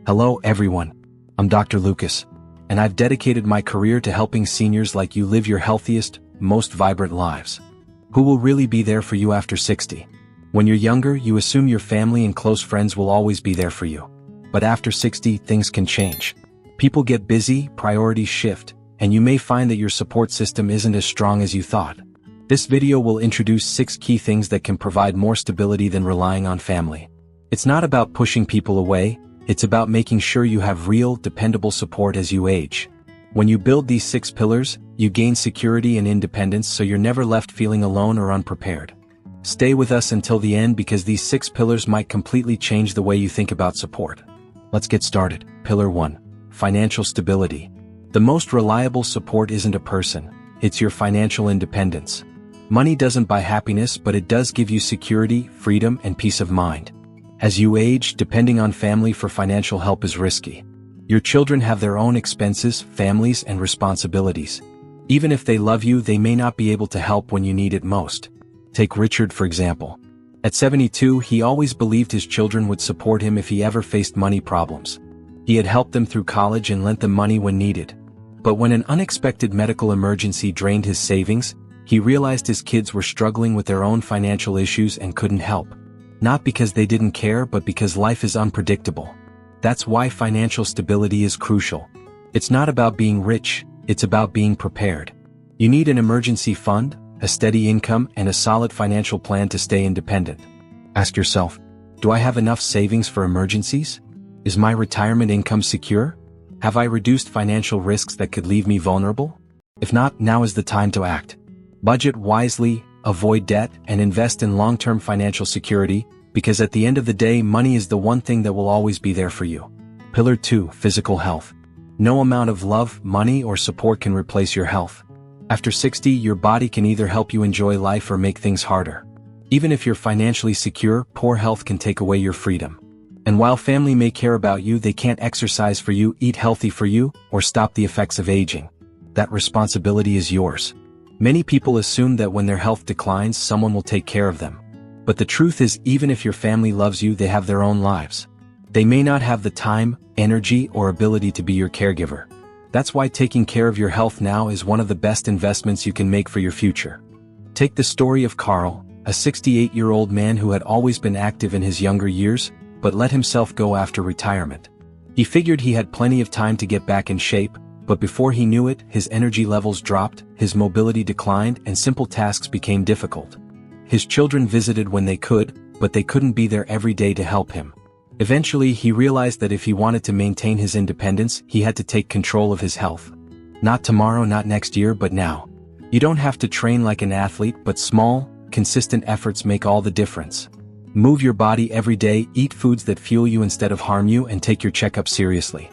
Hello everyone, I'm Dr. Lucas, and I've dedicated my career to helping seniors like you live your healthiest, most vibrant lives. Who will really be there for you after 60? When you're younger, you assume your family and close friends will always be there for you. But after 60, things can change. People get busy, priorities shift, and you may find that your support system isn't as strong as you thought. This video will introduce 6 key things that can provide more stability than relying on family. It's not about pushing people away, it's about making sure you have real, dependable support as you age. When you build these 6 pillars, you gain security and independence so you're never left feeling alone or unprepared. Stay with us until the end because these 6 pillars might completely change the way you think about support. Let's get started. Pillar 1. Financial stability. The most reliable support isn't a person, it's your financial independence. Money doesn't buy happiness, but it does give you security, freedom, and peace of mind. As you age, depending on family for financial help is risky. Your children have their own expenses, families, and responsibilities. Even if they love you, they may not be able to help when you need it most. Take Richard for example. At 72, he always believed his children would support him if he ever faced money problems. He had helped them through college and lent them money when needed. But when an unexpected medical emergency drained his savings, he realized his kids were struggling with their own financial issues and couldn't help. Not because they didn't care, but because life is unpredictable. That's why financial stability is crucial. It's not about being rich, it's about being prepared. You need an emergency fund, a steady income, and a solid financial plan to stay independent. Ask yourself, do I have enough savings for emergencies? Is my retirement income secure? Have I reduced financial risks that could leave me vulnerable? If not, now is the time to act. Budget wisely, avoid debt, and invest in long-term financial security, because at the end of the day, money is the one thing that will always be there for you. Pillar 2. Physical health. No amount of love, money, or support can replace your health. After 60, your body can either help you enjoy life or make things harder. Even if you're financially secure, poor health can take away your freedom. And while family may care about you, they can't exercise for you, eat healthy for you, or stop the effects of aging. That responsibility is yours. Many people assume that when their health declines, someone will take care of them. But the truth is, even if your family loves you, they have their own lives. They may not have the time, energy, or ability to be your caregiver. That's why taking care of your health now is one of the best investments you can make for your future. Take the story of Carl, a 68-year-old man who had always been active in his younger years, but let himself go after retirement. He figured he had plenty of time to get back in shape, but before he knew it, his energy levels dropped, his mobility declined, and simple tasks became difficult. His children visited when they could, but they couldn't be there every day to help him. Eventually, he realized that if he wanted to maintain his independence, he had to take control of his health. Not tomorrow, not next year, but now. You don't have to train like an athlete, but small, consistent efforts make all the difference. Move your body every day, eat foods that fuel you instead of harm you, and take your checkup seriously.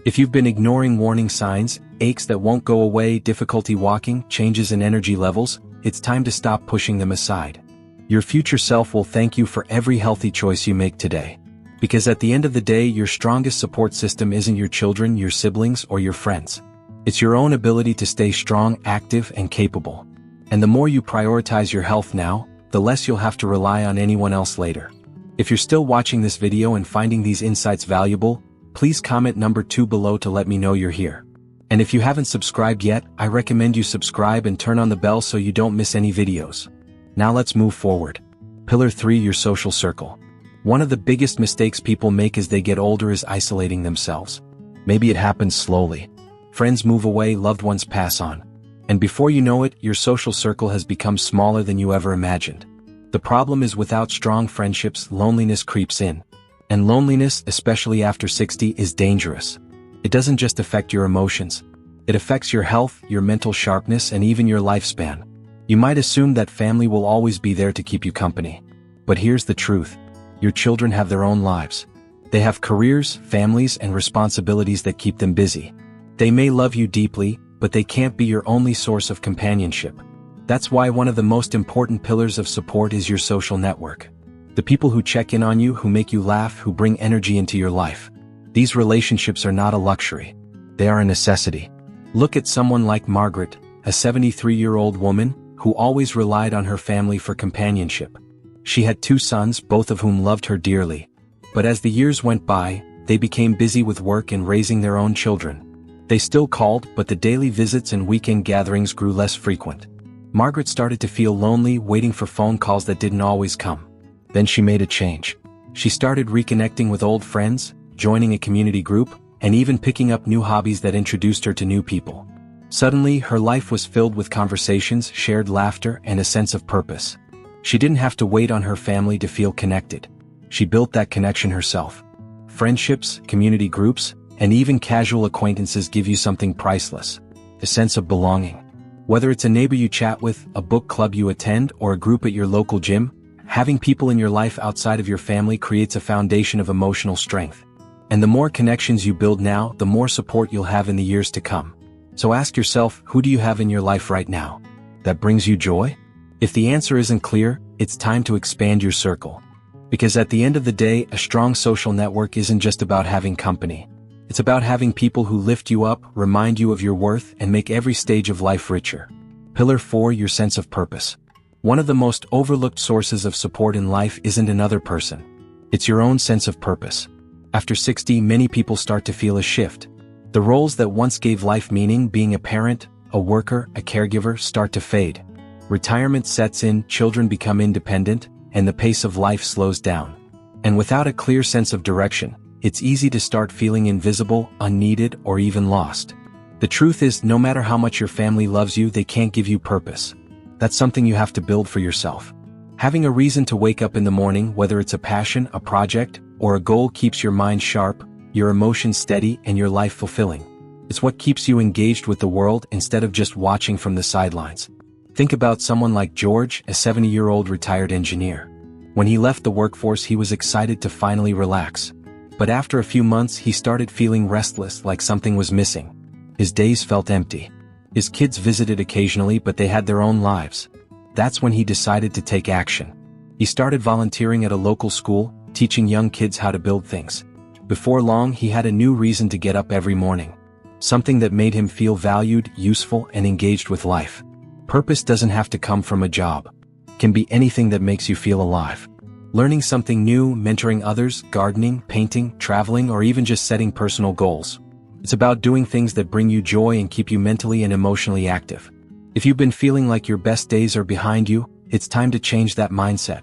If you've been ignoring warning signs, aches that won't go away, difficulty walking, changes in energy levels, it's time to stop pushing them aside. Your future self will thank you for every healthy choice you make today. Because at the end of the day, your strongest support system isn't your children, your siblings, or your friends. It's your own ability to stay strong, active, and capable. And the more you prioritize your health now, the less you'll have to rely on anyone else later. If you're still watching this video and finding these insights valuable, please comment number 2 below to let me know you're here. And if you haven't subscribed yet, I recommend you subscribe and turn on the bell so you don't miss any videos. Now let's move forward. Pillar 3. Your social circle. One of the biggest mistakes people make as they get older is isolating themselves. Maybe it happens slowly. Friends move away, loved ones pass on. And before you know it, your social circle has become smaller than you ever imagined. The problem is without strong friendships, loneliness creeps in. And loneliness, especially after 60, is dangerous. It doesn't just affect your emotions. It affects your health, your mental sharpness, and even your lifespan. You might assume that family will always be there to keep you company. But here's the truth. Your children have their own lives. They have careers, families, and responsibilities that keep them busy. They may love you deeply, but they can't be your only source of companionship. That's why one of the most important pillars of support is your social network. The people who check in on you, who make you laugh, who bring energy into your life. These relationships are not a luxury. They are a necessity. Look at someone like Margaret, a 73-year-old woman, who always relied on her family for companionship. She had 2 sons, both of whom loved her dearly. But as the years went by, they became busy with work and raising their own children. They still called, but the daily visits and weekend gatherings grew less frequent. Margaret started to feel lonely, waiting for phone calls that didn't always come. Then she made a change. She started reconnecting with old friends, joining a community group, and even picking up new hobbies that introduced her to new people. Suddenly, her life was filled with conversations, shared laughter, and a sense of purpose. She didn't have to wait on her family to feel connected. She built that connection herself. Friendships, community groups, and even casual acquaintances give you something priceless: a sense of belonging. Whether it's a neighbor you chat with, a book club you attend, or a group at your local gym, having people in your life outside of your family creates a foundation of emotional strength. And the more connections you build now, the more support you'll have in the years to come. So ask yourself, who do you have in your life right now that brings you joy? If the answer isn't clear, it's time to expand your circle. Because at the end of the day, a strong social network isn't just about having company. It's about having people who lift you up, remind you of your worth, and make every stage of life richer. Pillar 4: Your sense of purpose. One of the most overlooked sources of support in life isn't another person. It's your own sense of purpose. After 60, many people start to feel a shift. The roles that once gave life meaning, being a parent, a worker, a caregiver, start to fade. Retirement sets in, children become independent, and the pace of life slows down. And without a clear sense of direction, it's easy to start feeling invisible, unneeded, or even lost. The truth is, no matter how much your family loves you, they can't give you purpose. That's something you have to build for yourself. Having a reason to wake up in the morning, whether it's a passion, a project, or a goal, keeps your mind sharp, your emotions steady, and your life fulfilling. It's what keeps you engaged with the world instead of just watching from the sidelines. Think about someone like George, a 70-year-old retired engineer. When he left the workforce, he was excited to finally relax. But after a few months, he started feeling restless, like something was missing. His days felt empty. His kids visited occasionally, but they had their own lives. That's when he decided to take action. He started volunteering at a local school, teaching young kids how to build things. Before long, he had a new reason to get up every morning. Something that made him feel valued, useful, and engaged with life. Purpose doesn't have to come from a job. It can be anything that makes you feel alive. Learning something new, mentoring others, gardening, painting, traveling, or even just setting personal goals. It's about doing things that bring you joy and keep you mentally and emotionally active. If you've been feeling like your best days are behind you, it's time to change that mindset.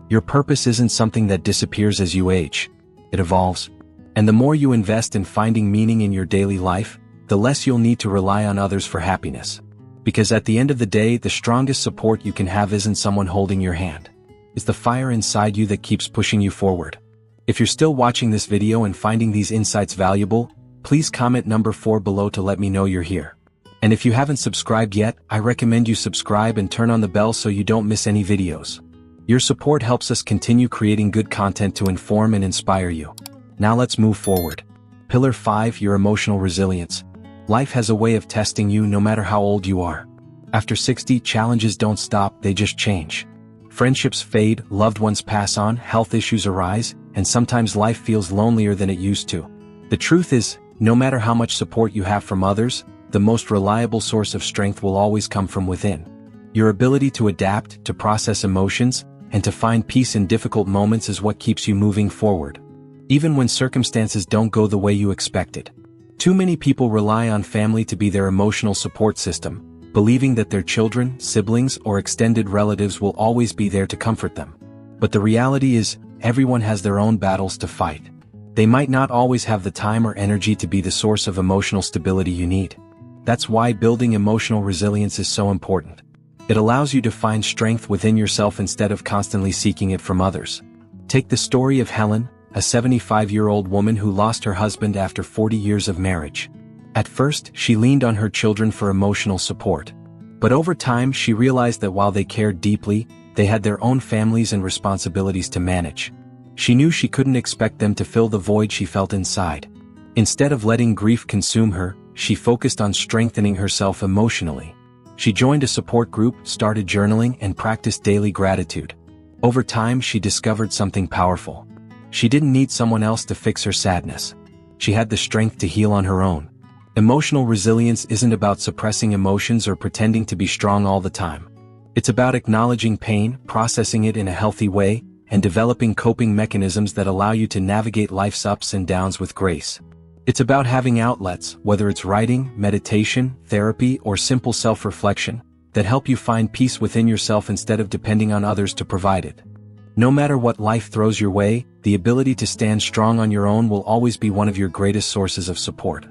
Your purpose isn't something that disappears as you age. It evolves. And the more you invest in finding meaning in your daily life, the less you'll need to rely on others for happiness. Because at the end of the day, the strongest support you can have isn't someone holding your hand. It's the fire inside you that keeps pushing you forward. If you're still watching this video and finding these insights valuable, please comment number 4 below to let me know you're here. And if you haven't subscribed yet, I recommend you subscribe and turn on the bell so you don't miss any videos. Your support helps us continue creating good content to inform and inspire you. Now let's move forward. Pillar 5: Your emotional resilience. Life has a way of testing you no matter how old you are. After 60, challenges don't stop, they just change. Friendships fade, loved ones pass on, health issues arise, and sometimes life feels lonelier than it used to. The truth is, no matter how much support you have from others, the most reliable source of strength will always come from within. Your ability to adapt, to process emotions, and to find peace in difficult moments is what keeps you moving forward, even when circumstances don't go the way you expected. Too many people rely on family to be their emotional support system, believing that their children, siblings, or extended relatives will always be there to comfort them. But the reality is, everyone has their own battles to fight. They might not always have the time or energy to be the source of emotional stability you need. That's why building emotional resilience is so important. It allows you to find strength within yourself instead of constantly seeking it from others. Take the story of Helen, a 75-year-old woman who lost her husband after 40 years of marriage. At first, she leaned on her children for emotional support. But over time, she realized that while they cared deeply, they had their own families and responsibilities to manage. She knew she couldn't expect them to fill the void she felt inside. Instead of letting grief consume her, she focused on strengthening herself emotionally. She joined a support group, started journaling, and practiced daily gratitude. Over time, she discovered something powerful. She didn't need someone else to fix her sadness. She had the strength to heal on her own. Emotional resilience isn't about suppressing emotions or pretending to be strong all the time. It's about acknowledging pain, processing it in a healthy way, and developing coping mechanisms that allow you to navigate life's ups and downs with grace. It's about having outlets, whether it's writing, meditation, therapy, or simple self-reflection, that help you find peace within yourself instead of depending on others to provide it. No matter what life throws your way, the ability to stand strong on your own will always be one of your greatest sources of support.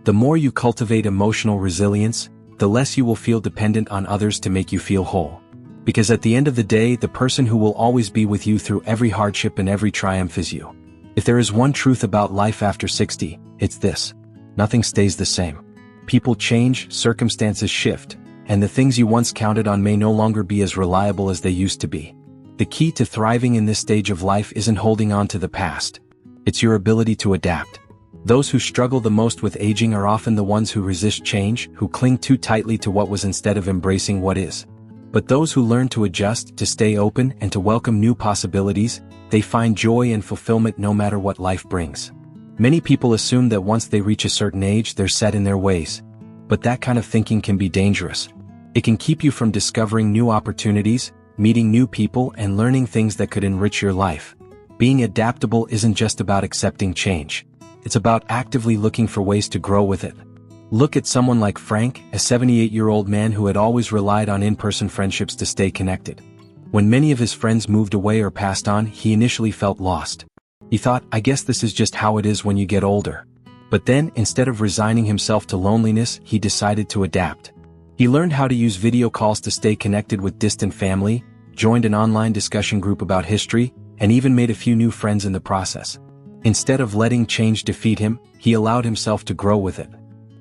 The more you cultivate emotional resilience, the less you will feel dependent on others to make you feel whole. Because at the end of the day, the person who will always be with you through every hardship and every triumph is you. If there is one truth about life after 60, it's this: nothing stays the same. People change, circumstances shift, and the things you once counted on may no longer be as reliable as they used to be. The key to thriving in this stage of life isn't holding on to the past. It's your ability to adapt. Those who struggle the most with aging are often the ones who resist change, who cling too tightly to what was instead of embracing what is. But those who learn to adjust, to stay open, and to welcome new possibilities, they find joy and fulfillment no matter what life brings. Many people assume that once they reach a certain age, they're set in their ways. But that kind of thinking can be dangerous. It can keep you from discovering new opportunities, meeting new people, and learning things that could enrich your life. Being adaptable isn't just about accepting change. It's about actively looking for ways to grow with it. Look at someone like Frank, a 78-year-old man who had always relied on in-person friendships to stay connected. When many of his friends moved away or passed on, he initially felt lost. He thought, I guess this is just how it is when you get older. But then, instead of resigning himself to loneliness, he decided to adapt. He learned how to use video calls to stay connected with distant family, joined an online discussion group about history, and even made a few new friends in the process. Instead of letting change defeat him, he allowed himself to grow with it.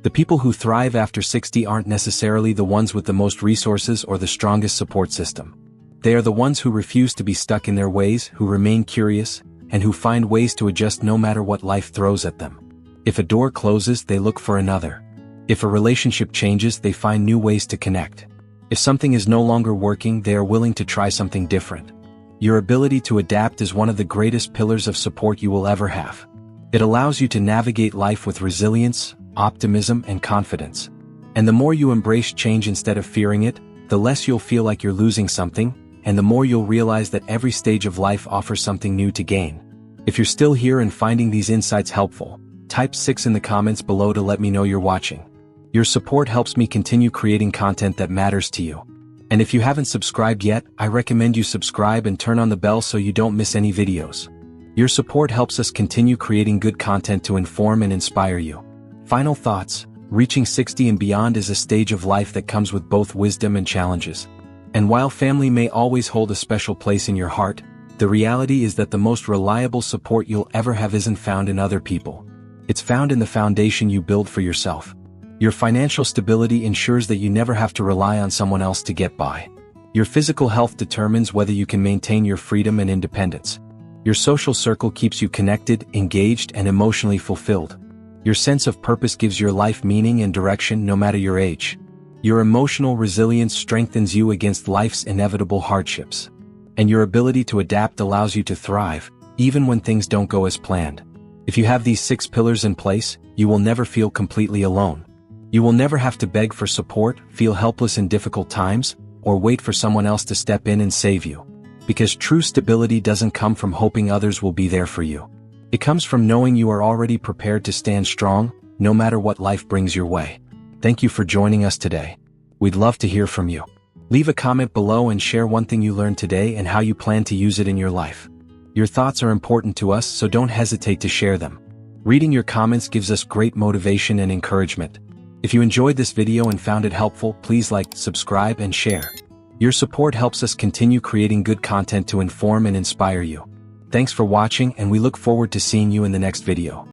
The people who thrive after 60 aren't necessarily the ones with the most resources or the strongest support system. They are the ones who refuse to be stuck in their ways, who remain curious, and who find ways to adjust no matter what life throws at them. If a door closes, they look for another. If a relationship changes, they find new ways to connect. If something is no longer working, they are willing to try something different. Your ability to adapt is one of the greatest pillars of support you will ever have. It allows you to navigate life with resilience, optimism, and confidence. And the more you embrace change instead of fearing it, the less you'll feel like you're losing something, and the more you'll realize that every stage of life offers something new to gain. If you're still here and finding these insights helpful, type 6 in the comments below to let me know you're watching. Your support helps me continue creating content that matters to you. And if you haven't subscribed yet, I recommend you subscribe and turn on the bell so you don't miss any videos. Your support helps us continue creating good content to inform and inspire you. Final thoughts: reaching 60 and beyond is a stage of life that comes with both wisdom and challenges. And while family may always hold a special place in your heart, the reality is that the most reliable support you'll ever have isn't found in other people. It's found in the foundation you build for yourself. Your financial stability ensures that you never have to rely on someone else to get by. Your physical health determines whether you can maintain your freedom and independence. Your social circle keeps you connected, engaged, and emotionally fulfilled. Your sense of purpose gives your life meaning and direction no matter your age. Your emotional resilience strengthens you against life's inevitable hardships. And your ability to adapt allows you to thrive, even when things don't go as planned. If you have these 6 pillars in place, you will never feel completely alone. You will never have to beg for support, feel helpless in difficult times, or wait for someone else to step in and save you. Because true stability doesn't come from hoping others will be there for you. It comes from knowing you are already prepared to stand strong, no matter what life brings your way. Thank you for joining us today. We'd love to hear from you. Leave a comment below and share one thing you learned today and how you plan to use it in your life. Your thoughts are important to us, so don't hesitate to share them. Reading your comments gives us great motivation and encouragement. If you enjoyed this video and found it helpful, please like, subscribe, and share. Your support helps us continue creating good content to inform and inspire you. Thanks for watching, and we look forward to seeing you in the next video.